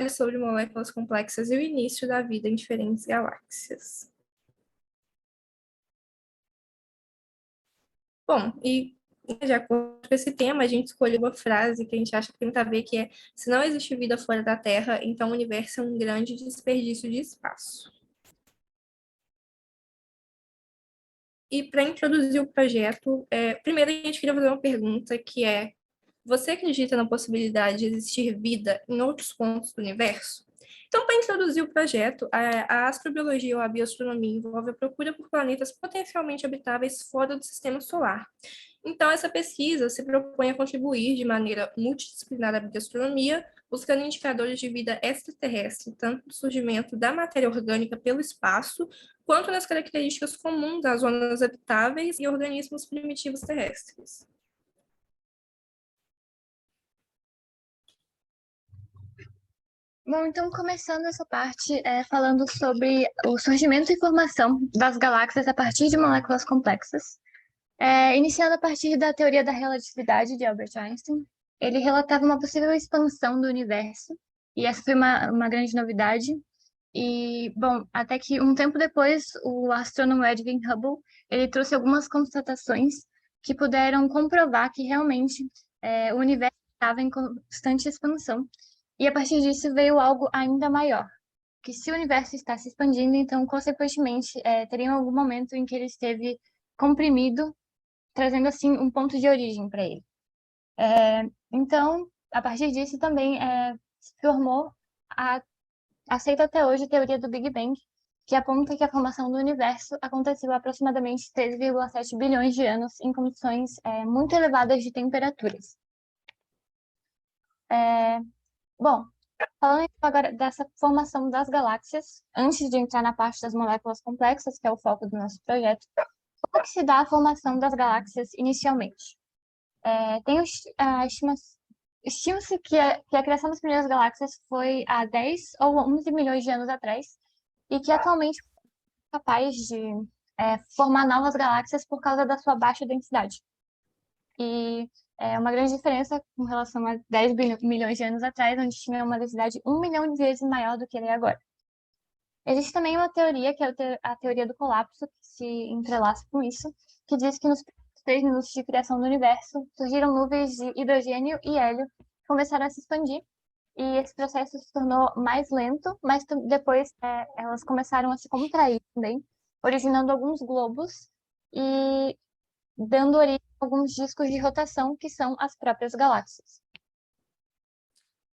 sobre moléculas complexas e o início da vida em diferentes galáxias. Bom, e de acordo com esse tema, a gente escolheu uma frase que a gente acha que tem muito a ver, que é: se não existe vida fora da Terra, então o universo é um grande desperdício de espaço. E para introduzir o projeto, primeiro a gente queria fazer uma pergunta que é: você acredita na possibilidade de existir vida em outros pontos do universo? Então, para introduzir o projeto, a astrobiologia ou a bioastronomia envolve a procura por planetas potencialmente habitáveis fora do sistema solar. Então, essa pesquisa se propõe a contribuir de maneira multidisciplinar à bioastronomia, buscando indicadores de vida extraterrestre, tanto no surgimento da matéria orgânica pelo espaço, quanto nas características comuns das zonas habitáveis e organismos primitivos terrestres. Bom, então começando essa parte falando sobre o surgimento e formação das galáxias a partir de moléculas complexas. Iniciando a partir da teoria da relatividade de Albert Einstein, ele relatava uma possível expansão do universo, e essa foi uma grande novidade. E, bom, até que um tempo depois, o astrônomo Edwin Hubble, ele trouxe algumas constatações que puderam comprovar que realmente o universo estava em constante expansão. E a partir disso veio algo ainda maior, que se o universo está se expandindo, então, consequentemente, teria algum momento em que ele esteve comprimido, trazendo, assim, um ponto de origem para ele. Então, a partir disso também se formou a aceita até hoje a teoria do Big Bang, que aponta que a formação do universo aconteceu há aproximadamente 13,7 bilhões de anos em condições muito elevadas de temperaturas. Bom, falando então agora dessa formação das galáxias, antes de entrar na parte das moléculas complexas, que é o foco do nosso projeto, como que se dá a formação das galáxias inicialmente? Estima-se que a criação das primeiras galáxias foi há 10 ou 11 milhões de anos atrás, e que atualmente é capaz de formar novas galáxias por causa da sua baixa densidade. E é uma grande diferença com relação a 10 milhões de anos atrás, onde tinha uma densidade 1 milhão de vezes maior do que ele é agora. Existe também uma teoria, que é a teoria do colapso, que se entrelaça com isso, que diz que nos 3 minutos de criação do universo surgiram nuvens de hidrogênio e hélio que começaram a se expandir, e esse processo se tornou mais lento, mas depois elas começaram a se contrair também, originando alguns globos e dando origem a alguns discos de rotação, que são as próprias galáxias.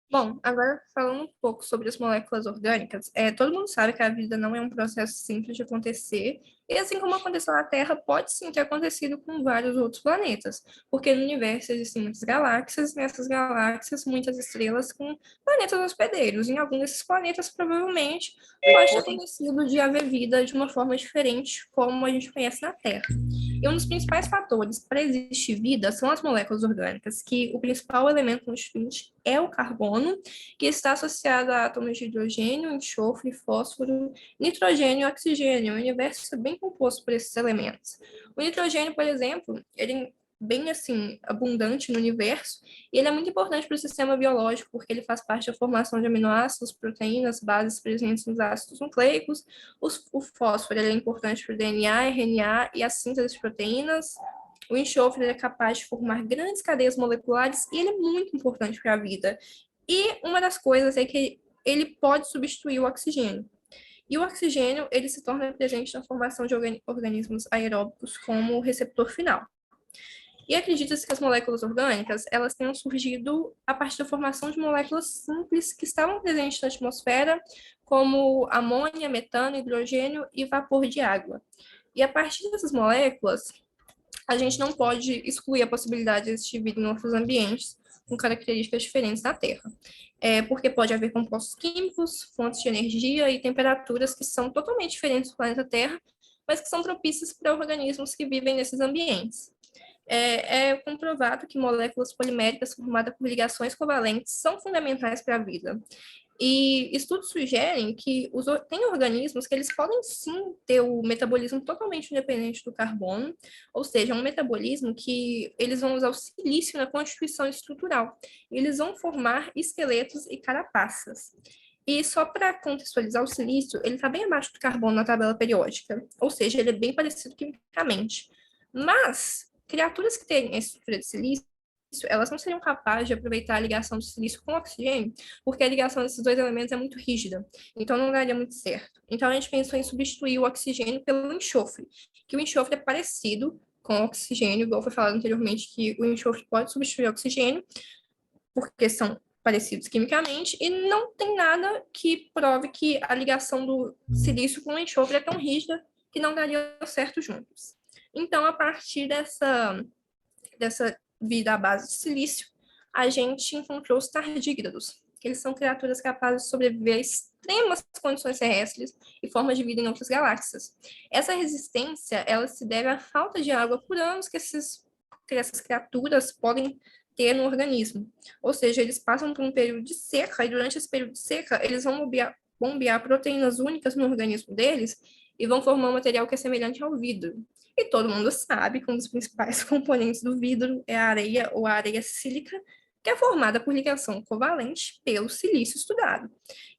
Bom, agora falando um pouco sobre as moléculas orgânicas, todo mundo sabe que a vida não é um processo simples de acontecer, e assim como aconteceu na Terra, pode sim ter acontecido com vários outros planetas, porque no universo existem muitas galáxias, e nessas galáxias muitas estrelas com planetas hospedeiros. Em algum desses planetas, provavelmente, pode ter acontecido de haver vida de uma forma diferente, como a gente conhece na Terra. E um dos principais fatores para existir vida são as moléculas orgânicas, que o principal elemento constituinte é o carbono, que está associado a átomos de hidrogênio, enxofre, fósforo, nitrogênio e oxigênio. O universo é bem composto por esses elementos. O nitrogênio, por exemplo, ele é bem assim abundante no universo, e ele é muito importante para o sistema biológico, porque ele faz parte da formação de aminoácidos, proteínas, bases presentes nos ácidos nucleicos. O fósforo ele é importante para o DNA, RNA e a síntese de proteínas. O enxofre é capaz de formar grandes cadeias moleculares e ele é muito importante para a vida. E uma das coisas é que ele pode substituir o oxigênio. E o oxigênio ele se torna presente na formação de organismos aeróbicos como receptor final. E acredita-se que as moléculas orgânicas elas tenham surgido a partir da formação de moléculas simples que estavam presentes na atmosfera, como amônia, metano, hidrogênio e vapor de água. E a partir dessas moléculas, a gente não pode excluir a possibilidade de existir vida em outros ambientes com características diferentes da Terra. Porque pode haver compostos químicos, fontes de energia e temperaturas que são totalmente diferentes do planeta Terra, mas que são propícias para organismos que vivem nesses ambientes. É comprovado que moléculas poliméricas formadas por ligações covalentes são fundamentais para a vida. E estudos sugerem que tem organismos que eles podem sim ter o metabolismo totalmente independente do carbono, ou seja, um metabolismo que eles vão usar o silício na constituição estrutural. Eles vão formar esqueletos e carapaças. E só para contextualizar, o silício, ele está bem abaixo do carbono na tabela periódica, ou seja, ele é bem parecido quimicamente. Mas criaturas que têm a estrutura de silício, elas não seriam capazes de aproveitar a ligação do silício com o oxigênio, porque a ligação desses dois elementos é muito rígida, então não daria muito certo. Então a gente pensou em substituir o oxigênio pelo enxofre, que o enxofre é parecido com o oxigênio, igual foi falado anteriormente, que o enxofre pode substituir o oxigênio, porque são parecidos quimicamente, e não tem nada que prove que a ligação do silício com o enxofre é tão rígida que não daria certo juntos. Então, a partir dessa vida à base de silício, a gente encontrou os tardígrados, que eles são criaturas capazes de sobreviver a extremas condições terrestres e formas de vida em outras galáxias. Essa resistência, ela se deve à falta de água por anos que essas criaturas podem ter no organismo. Ou seja, eles passam por um período de seca, e durante esse período de seca, eles vão bombear proteínas únicas no organismo deles e vão formar um material que é semelhante ao vidro. E todo mundo sabe que um dos principais componentes do vidro é a areia ou a areia sílica, que é formada por ligação covalente pelo silício estudado.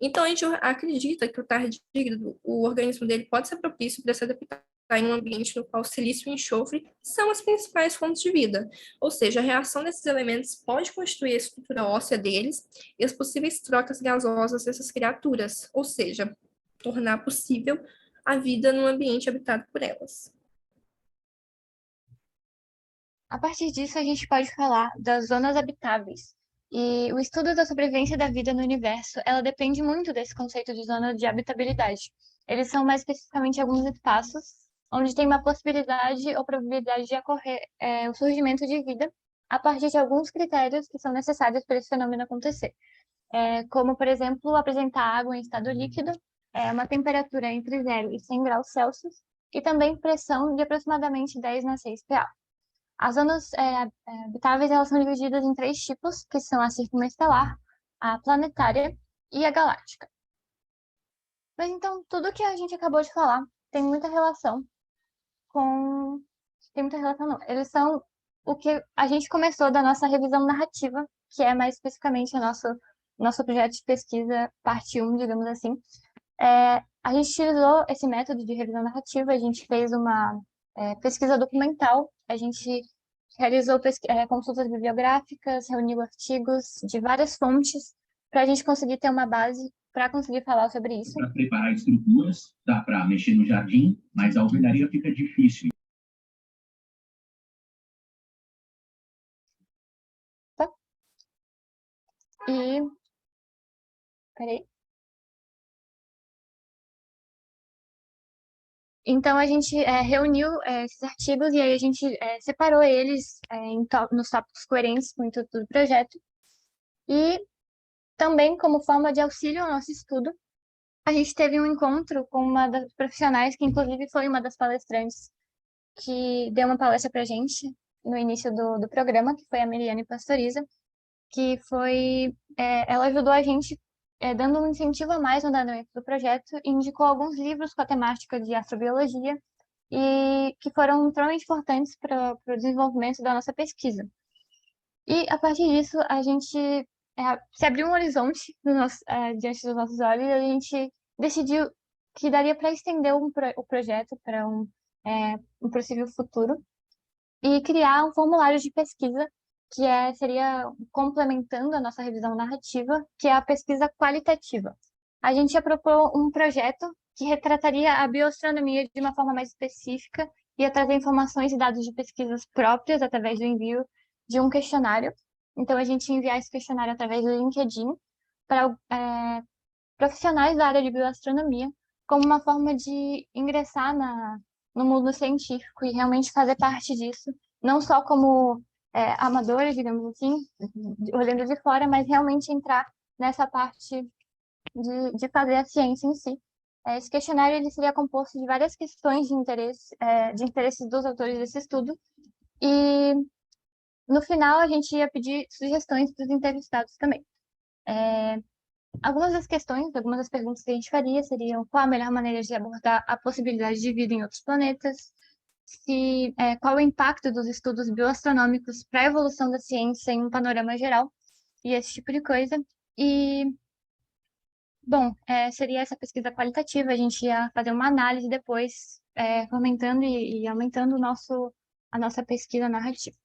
Então, a gente acredita que o tardígrado, o organismo dele pode ser propício para se adaptar em um ambiente no qual o silício e o enxofre são as principais fontes de vida. Ou seja, a reação desses elementos pode constituir a estrutura óssea deles e as possíveis trocas gasosas dessas criaturas, ou seja, tornar possível a vida num ambiente habitado por elas. A partir disso, a gente pode falar das zonas habitáveis. E o estudo da sobrevivência da vida no universo, ela depende muito desse conceito de zona de habitabilidade. Eles são mais especificamente alguns espaços onde tem uma possibilidade ou probabilidade de ocorrer o surgimento de vida a partir de alguns critérios que são necessários para esse fenômeno acontecer. Como, por exemplo, apresentar água em estado líquido, uma temperatura entre 0 e 100 graus Celsius, e também pressão de aproximadamente 10 na 6 PA. As zonas habitáveis elas são divididas em três tipos, que são a circunestelar, a planetária e a galáctica. Mas então, tudo que a gente acabou de falar tem muita relação com... Tem muita relação, não. Eles são o que a gente começou da nossa revisão narrativa, que é mais especificamente o nosso projeto de pesquisa, parte 1, digamos assim. A gente utilizou esse método de revisão narrativa, a gente fez uma pesquisa documental, a gente realizou consultas bibliográficas, reuniu artigos de várias fontes, para a gente conseguir ter uma base para conseguir falar sobre isso. Para preparar estruturas, dá para mexer no jardim, mas a alvenaria fica difícil. Tá? E... Peraí. Então, a gente reuniu esses artigos e aí a gente separou eles nos tópicos coerentes com o intuito do projeto. E também, como forma de auxílio ao nosso estudo, a gente teve um encontro com uma das profissionais, que inclusive foi uma das palestrantes que deu uma palestra para a gente no início do programa, que foi a Miriane Pastoriza, que foi... ela ajudou a gente dando um incentivo a mais no andamento do projeto e indicou alguns livros com a temática de astrobiologia e que foram extremamente importantes para o desenvolvimento da nossa pesquisa. E, a partir disso, a gente se abriu um horizonte diante dos nossos olhos e a gente decidiu que daria para estender o projeto para um possível futuro e criar um formulário de pesquisa que seria complementando a nossa revisão narrativa, que é a pesquisa qualitativa. A gente ia propor um projeto que retrataria a bioastronomia de uma forma mais específica, ia trazer informações e dados de pesquisas próprias através do envio de um questionário. Então, a gente ia enviar esse questionário através do LinkedIn para profissionais da área de bioastronomia, como uma forma de ingressar no mundo científico e realmente fazer parte disso, não só como amadores, digamos assim, olhando de fora, mas realmente entrar nessa parte de fazer a ciência em si. Esse questionário ele seria composto de várias questões de interesse dos autores desse estudo, e no final a gente ia pedir sugestões para os entrevistados também. Algumas das questões, algumas das perguntas que a gente faria seriam qual a melhor maneira de abordar a possibilidade de vida em outros planetas, qual o impacto dos estudos bioastronômicos para a evolução da ciência em um panorama geral, e esse tipo de coisa. E, bom, seria essa pesquisa qualitativa, a gente ia fazer uma análise depois, fomentando e aumentando a nossa pesquisa narrativa.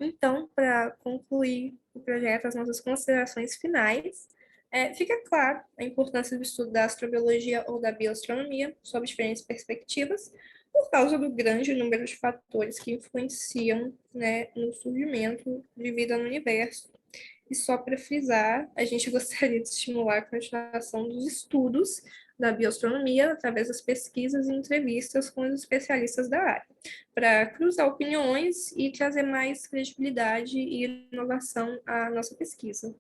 Então, para concluir o projeto, as nossas considerações finais, fica claro a importância do estudo da astrobiologia ou da bioastronomia sob diferentes perspectivas, por causa do grande número de fatores que influenciam, né, no surgimento de vida no universo. E só para frisar, a gente gostaria de estimular a continuação dos estudos da bioastronomia através das pesquisas e entrevistas com os especialistas da área, para cruzar opiniões e trazer mais credibilidade e inovação à nossa pesquisa.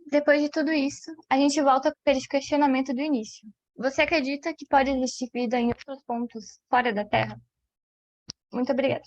Depois de tudo isso, a gente volta para aquele questionamento do início. Você acredita que pode existir vida em outros pontos fora da Terra? Muito obrigada.